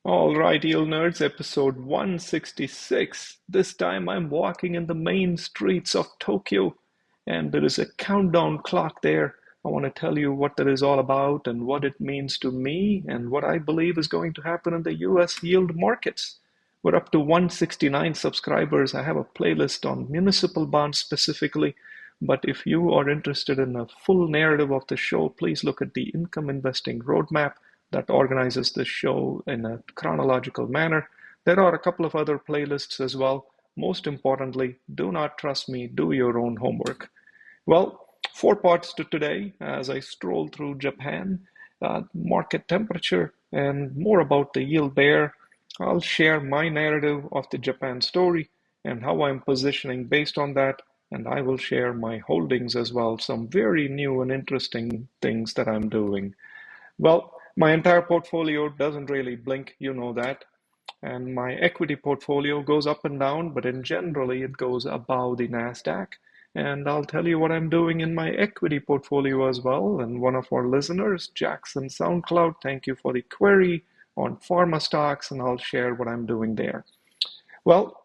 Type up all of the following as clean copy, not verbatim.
All right, Eel Nerds, episode 166. This time I'm walking in the main streets of Tokyo, and there is a countdown clock there. I want to tell you what that is all about and what it means to me and what I believe is going to happen in the US yield markets. We're up to 169 subscribers. I have a playlist on municipal bonds specifically, but if you are interested in a full narrative of the show, please look at the Income Investing Roadmap that organizes the show in a chronological manner. There are a couple of other playlists as well. Most importantly, do not trust me, do your own homework. Well, four parts to today as I stroll through Japan, market temperature, and more about the yield bear. I'll share my narrative of the Japan story and how I'm positioning based on that. And I will share my holdings as well, some very new and interesting things that I'm doing. Well, my entire portfolio doesn't really blink, you know that. And my equity portfolio goes up and down, but in generally it goes above the NASDAQ. And I'll tell you what I'm doing in my equity portfolio as well. And one of our listeners, Jackson SoundCloud, thank you for the query on pharma stocks, and I'll share what I'm doing there. Well,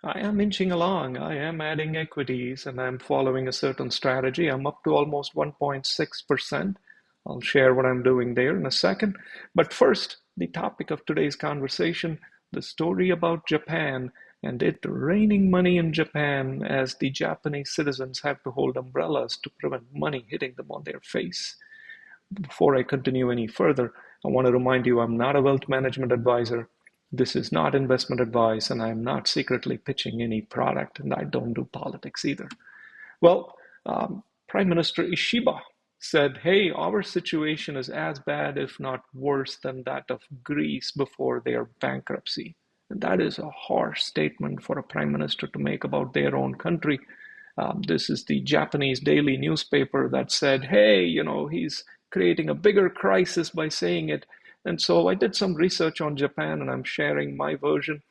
I am inching along. I am adding equities and I'm following a certain strategy. I'm up to almost 1.6%. I'll share what I'm doing there in a second. But first, the topic of today's conversation, the story about Japan and it raining money in Japan as the Japanese citizens have to hold umbrellas to prevent money hitting them on their face. Before I continue any further, I want to remind you I'm not a wealth management advisor. This is not investment advice, and I'm not secretly pitching any product, and I don't do politics either. Well, Prime Minister Ishiba said, hey, our situation is as bad, if not worse, than that of Greece before their bankruptcy. And that is a harsh statement for a prime minister to make about their own country. This is the Japanese daily newspaper that said, hey, he's creating a bigger crisis by saying it. And so I did some research on Japan and I'm sharing my version.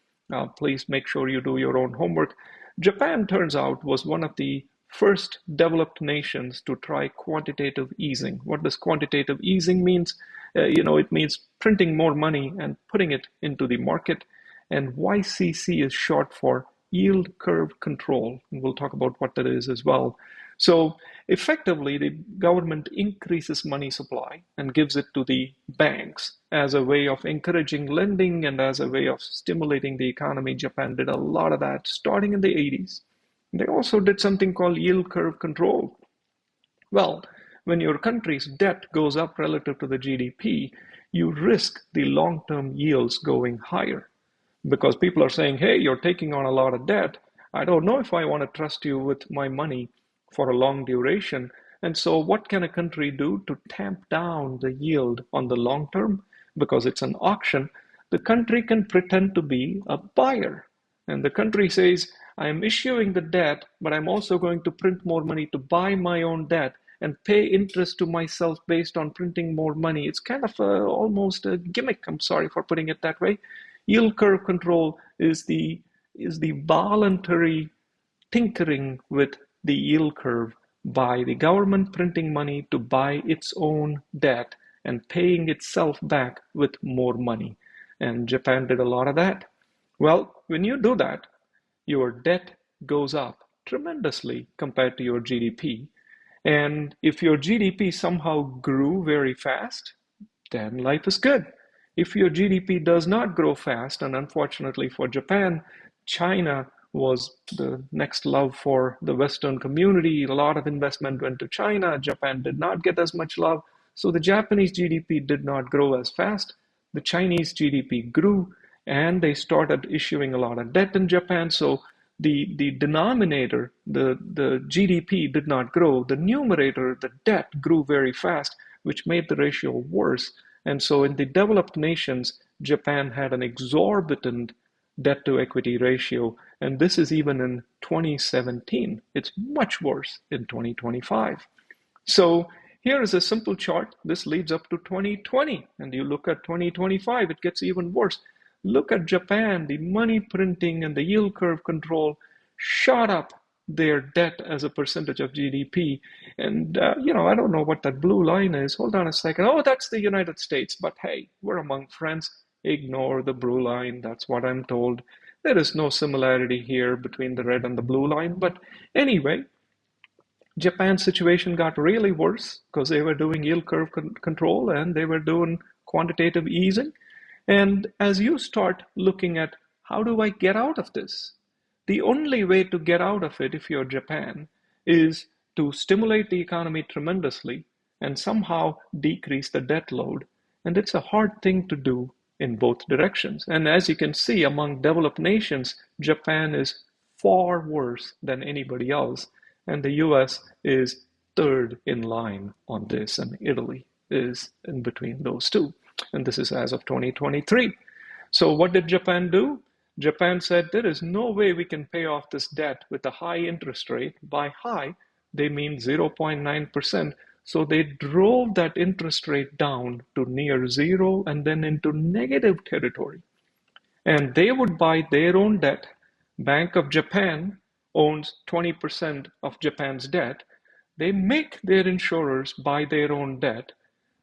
Please make sure you do your own homework. Japan, turns out, was one of the first developed nations to try quantitative easing. What does quantitative easing means? It means printing more money and putting it into the market. And YCC is short for yield curve control. And we'll talk about what that is as well. So effectively, the government increases money supply and gives it to the banks as a way of encouraging lending and as a way of stimulating the economy. Japan did a lot of that starting in the 80s. They also did something called yield curve control. Well, when your country's debt goes up relative to the GDP, you risk the long-term yields going higher because people are saying, hey, you're taking on a lot of debt. I don't know if I want to trust you with my money for a long duration. And so what can a country do to tamp down the yield on the long term? Because it's an auction, the country can pretend to be a buyer. And the country says, I'm issuing the debt, but I'm also going to print more money to buy my own debt and pay interest to myself based on printing more money. It's kind of almost a gimmick. I'm sorry for putting it that way. Yield curve control is the voluntary tinkering with the yield curve by the government printing money to buy its own debt and paying itself back with more money. And Japan did a lot of that. Well, when you do that, your debt goes up tremendously compared to your GDP. And if your GDP somehow grew very fast, then life is good. If your GDP does not grow fast, and unfortunately for Japan, China was the next love for the Western community. A lot of investment went to China. Japan did not get as much love. So the Japanese GDP did not grow as fast. The Chinese GDP grew, and they started issuing a lot of debt in Japan. So the denominator, the GDP did not grow. The numerator, the debt, grew very fast, which made the ratio worse. And so in the developed nations, Japan had an exorbitant debt to equity ratio. And this is even in 2017. It's much worse in 2025. So here is a simple chart. This leads up to 2020. And you look at 2025, it gets even worse. Look at Japan, the money printing and the yield curve control shot up their debt as a percentage of GDP. And, I don't know what that blue line is. Hold on a second. Oh, that's the United States. But hey, we're among friends. Ignore the blue line. That's what I'm told. There is no similarity here between the red and the blue line. But anyway, Japan's situation got really worse because they were doing yield curve control and they were doing quantitative easing. And as you start looking at how do I get out of this? The only way to get out of it, if you're Japan, is to stimulate the economy tremendously and somehow decrease the debt load. And it's a hard thing to do in both directions. And as you can see, among developed nations, Japan is far worse than anybody else. And the US is third in line on this, and Italy is in between those two. And this is as of 2023. So what did Japan do? Japan said there is no way we can pay off this debt with a high interest rate. By high, they mean 0.9%. So they drove that interest rate down to near zero and then into negative territory. And they would buy their own debt. Bank of Japan owns 20% of Japan's debt. They make their insurers buy their own debt.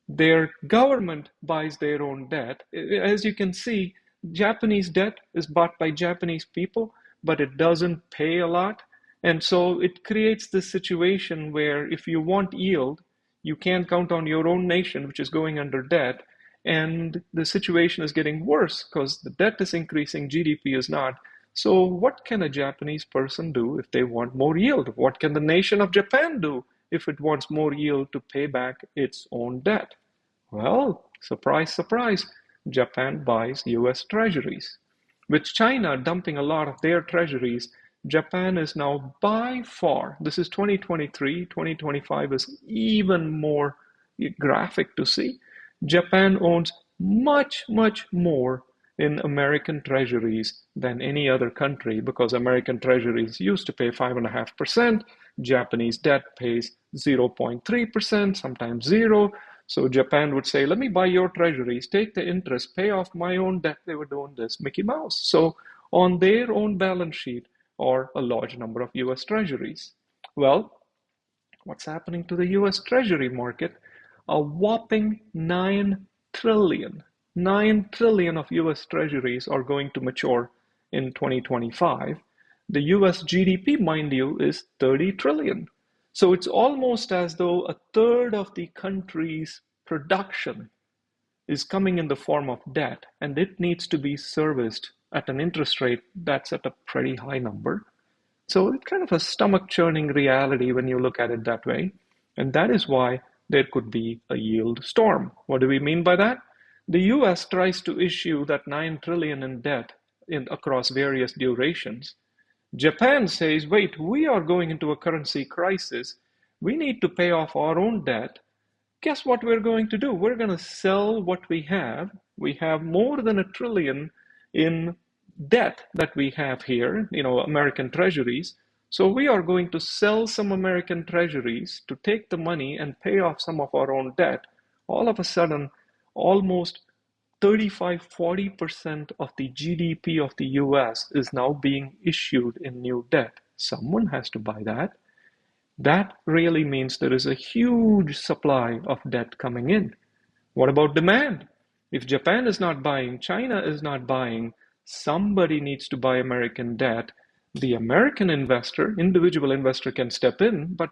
Their government buys their own debt. As you can see, Japanese debt is bought by Japanese people, but it doesn't pay a lot. And so it creates this situation where if you want yield, you can't count on your own nation, which is going under debt. And the situation is getting worse because the debt is increasing, GDP is not. So what can a Japanese person do if they want more yield? What can the nation of Japan do if it wants more yield to pay back its own debt? Well, surprise, surprise, Japan buys US treasuries. With China dumping a lot of their treasuries, Japan is now by far, this is 2023, 2025 is even more graphic to see. Japan owns much, much more in American treasuries than any other country because American treasuries used to pay 5.5%. Japanese debt pays 0.3%, sometimes zero. So Japan would say, let me buy your treasuries, take the interest, pay off my own debt. They were doing this, Mickey Mouse. So on their own balance sheet are a large number of US treasuries. Well, what's happening to the US Treasury market? A whopping 9 trillion. 9 trillion of US treasuries are going to mature in 2025. The US GDP, mind you, is 30 trillion. So it's almost as though a third of the country's production is coming in the form of debt, and it needs to be serviced at an interest rate that's at a pretty high number. So it's kind of a stomach churning reality when you look at it that way. And that is why there could be a yield storm. What do we mean by that? The US tries to issue that 9 trillion in debt across various durations. Japan says, wait, we are going into a currency crisis. We need to pay off our own debt. Guess what we're going to do? We're going to sell what we have. We have more than 1 trillion in debt that we have here, American treasuries. So we are going to sell some American treasuries to take the money and pay off some of our own debt. All of a sudden, almost 35-40% of the GDP of the US is now being issued in new debt. Someone has to buy that. That really means there is a huge supply of debt coming in. What about demand? If Japan is not buying, China is not buying, somebody needs to buy American debt. The American investor, individual investor can step in, but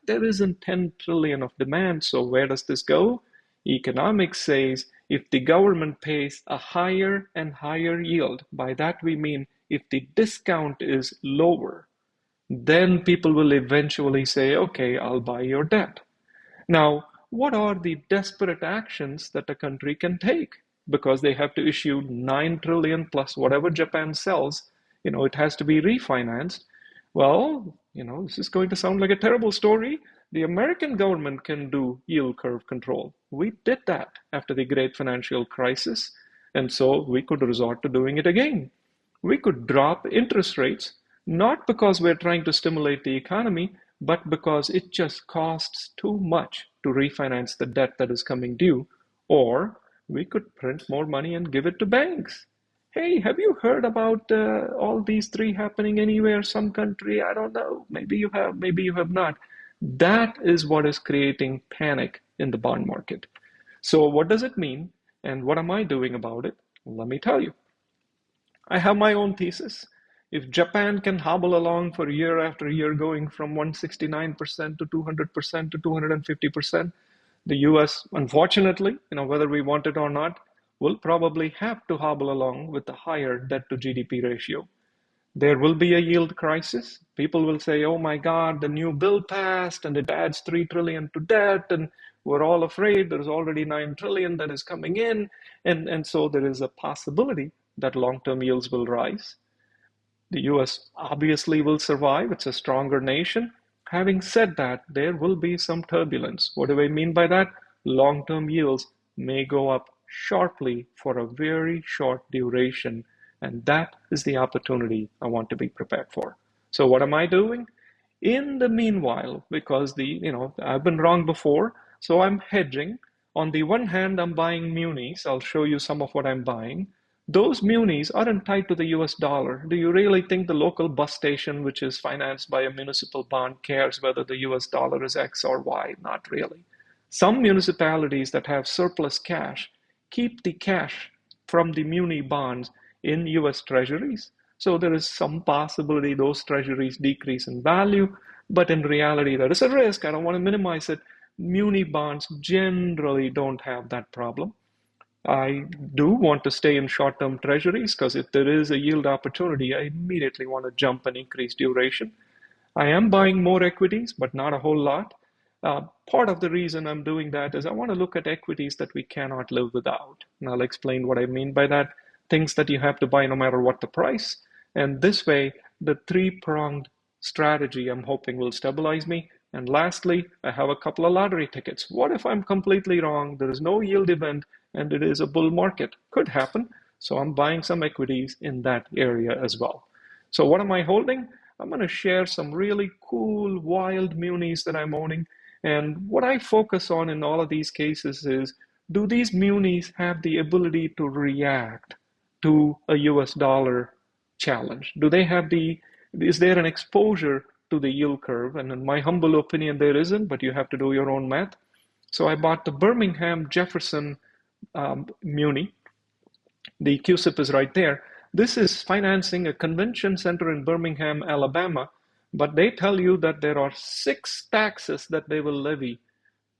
there isn't 10 trillion of demand. So where does this go? Economics says if the government pays a higher and higher yield, by that we mean if the discount is lower, then people will eventually say, okay, I'll buy your debt. Now, what are the desperate actions that a country can take? Because they have to issue 9 trillion plus whatever Japan sells, it has to be refinanced. Well, this is going to sound like a terrible story. The American government can do yield curve control. We did that after the great financial crisis, and so we could resort to doing it again. We could drop interest rates, not because we're trying to stimulate the economy, but because it just costs too much to refinance the debt that is coming due. Or we could print more money and give it to banks. Hey, have you heard about all these three happening anywhere, some country? I don't know. Maybe you have, maybe you have not. That is what is creating panic in the bond market. So what does it mean? And what am I doing about it? Let me tell you. I have my own thesis. If Japan can hobble along for year after year, going from 169% to 200% to 250%, the US, unfortunately, whether we want it or not, will probably have to hobble along with a higher debt to GDP ratio. There will be a yield crisis. People will say, oh my God, the new bill passed and it adds 3 trillion to debt, and we're all afraid there's already 9 trillion that is coming in. And so there is a possibility that long-term yields will rise. The US obviously will survive. It's a stronger nation. Having said that, there will be some turbulence. What do I mean by that? Long-term yields may go up sharply for a very short duration, and that is the opportunity I want to be prepared for. So what am I doing? In the meanwhile, because I've been wrong before, so I'm hedging. On the one hand, I'm buying munis. I'll show you some of what I'm buying. Those munis aren't tied to the US dollar. Do you really think the local bus station, which is financed by a municipal bond, cares whether the US dollar is X or Y? Not really. Some municipalities that have surplus cash keep the cash from the muni bonds in US treasuries. So there is some possibility those treasuries decrease in value, but in reality, there is a risk. I don't want to minimize it. Muni bonds generally don't have that problem. I do want to stay in short-term treasuries because if there is a yield opportunity, I immediately want to jump and increase duration. I am buying more equities, but not a whole lot. Part of the reason I'm doing that is I want to look at equities that we cannot live without. And I'll explain what I mean by that. Things that you have to buy no matter what the price. And this way, the three-pronged strategy I'm hoping will stabilize me. And lastly, I have a couple of lottery tickets. What if I'm completely wrong? There is no yield event and it is a bull market. Could happen. So I'm buying some equities in that area as well. So what am I holding? I'm going to share some really cool, wild munis that I'm owning. And what I focus on in all of these cases is, do these munis have the ability to react to a US dollar challenge? Is there an exposure to the yield curve? And in my humble opinion, there isn't, but you have to do your own math. So I bought the Birmingham Jefferson muni. The QSIP is right there. This is financing a convention center in Birmingham, Alabama, but they tell you that there are 6 taxes that they will levy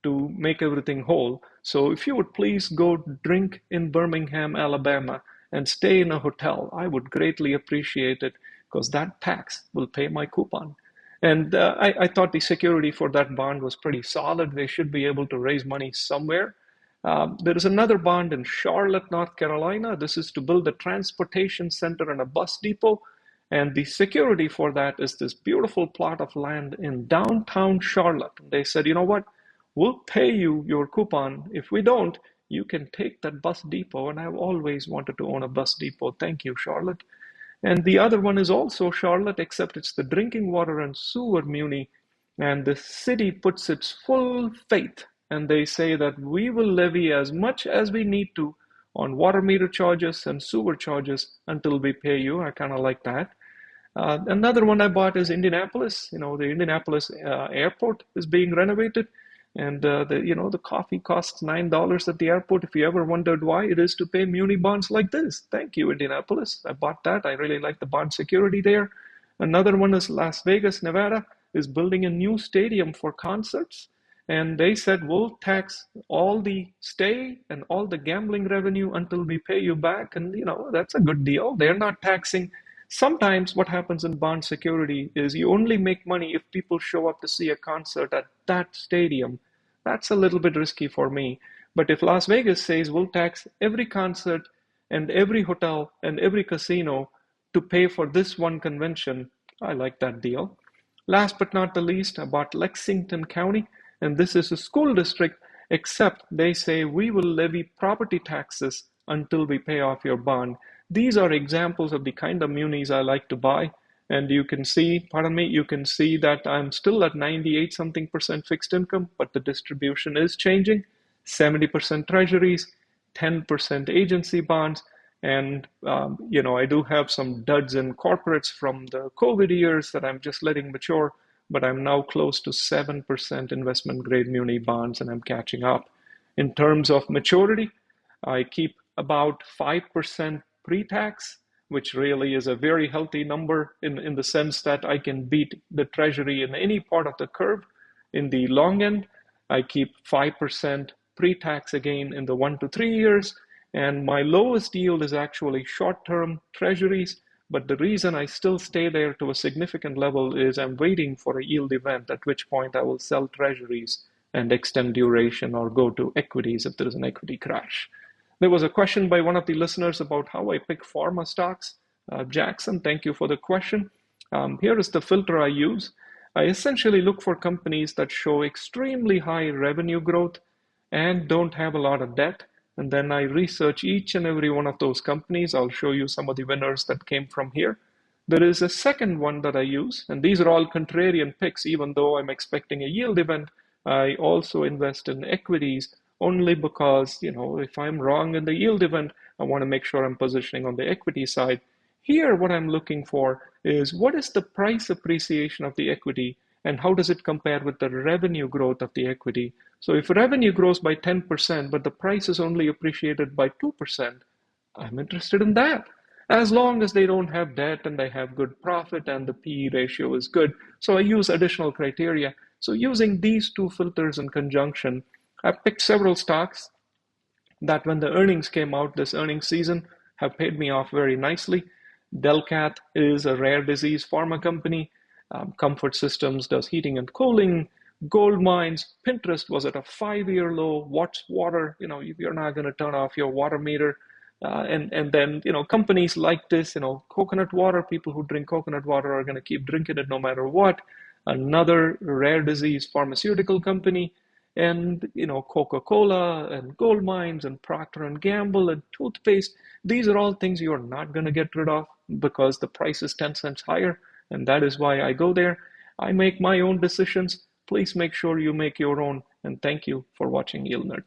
to make everything whole. So if you would please go drink in Birmingham, Alabama, and stay in a hotel, I would greatly appreciate it because that tax will pay my coupon. And I thought the security for that bond was pretty solid. They should be able to raise money somewhere. There is another bond in Charlotte, North Carolina. This is to build a transportation center and a bus depot. And the security for that is this beautiful plot of land in downtown Charlotte. They said, you know what? We'll pay you your coupon. If we don't, you can take that bus depot. And I've always wanted to own a bus depot. Thank you, Charlotte. And the other one is also Charlotte, except it's the drinking water and sewer muni. And the city puts its full faith, and they say that we will levy as much as we need to on water meter charges and sewer charges until we pay you. I kind of like that. Another one I bought is Indianapolis. The Indianapolis airport is being renovated. And the coffee costs $9 at the airport. If you ever wondered why, it is to pay muni bonds like this. Thank you, Indianapolis. I bought that. I really like the bond security there. Another one is Las Vegas, Nevada, is building a new stadium for concerts. And they said, we'll tax all the stay and all the gambling revenue until we pay you back. And, that's a good deal. They're not taxing. Sometimes what happens in bond security is you only make money if people show up to see a concert at that stadium. That's a little bit risky for me. But if Las Vegas says we'll tax every concert and every hotel and every casino to pay for this one convention, I like that deal. Last but not the least, I bought Lexington County, and this is a school district, except they say we will levy property taxes until we pay off your bond. These are examples of the kind of munis I like to buy. And you can see, you can see that I'm still at 98 something percent fixed income, but the distribution is changing. 70% treasuries, 10% agency bonds. And, I do have some duds in corporates from the COVID years that I'm just letting mature, but I'm now close to 7% investment grade muni bonds and I'm catching up. In terms of maturity, I keep about 5% pre-tax, which really is a very healthy number in the sense that I can beat the treasury in any part of the curve. In the long end, I keep 5% pre-tax again in the 1 to 3 years. And my lowest yield is actually short-term treasuries. But the reason I still stay there to a significant level is I'm waiting for a yield event, at which point I will sell treasuries and extend duration or go to equities if there is an equity crash. There was a question by one of the listeners about how I pick pharma stocks. Jackson, thank you for the question. Here is the filter I use. I essentially look for companies that show extremely high revenue growth and don't have a lot of debt. And then I research each and every one of those companies. I'll show you some of the winners that came from here. There is a second one that I use, and these are all contrarian picks, even though I'm expecting a yield event. I also invest in equities only because, if I'm wrong in the yield event, I want to make sure I'm positioning on the equity side. Here, what I'm looking for is what is the price appreciation of the equity and how does it compare with the revenue growth of the equity? So if revenue grows by 10%, but the price is only appreciated by 2%, I'm interested in that. As long as they don't have debt and they have good profit and the PE ratio is good. So I use additional criteria. So using these two filters in conjunction, I picked several stocks that when the earnings came out this earnings season have paid me off very nicely. Delcat is a rare disease pharma company. Comfort Systems does heating and cooling. Gold mines. Pinterest was at a 5-year low. Watts Water, you're not going to turn off your water meter. And then, companies like this, coconut water, people who drink coconut water are going to keep drinking it no matter what. Another rare disease pharmaceutical company, and Coca-Cola and gold mines and Procter and Gamble and toothpaste. These are all things you're not going to get rid of because the price is 10 cents higher, and that is why I go there. I make my own decisions. Please make sure you make your own, and thank you for watching Yield Nerd.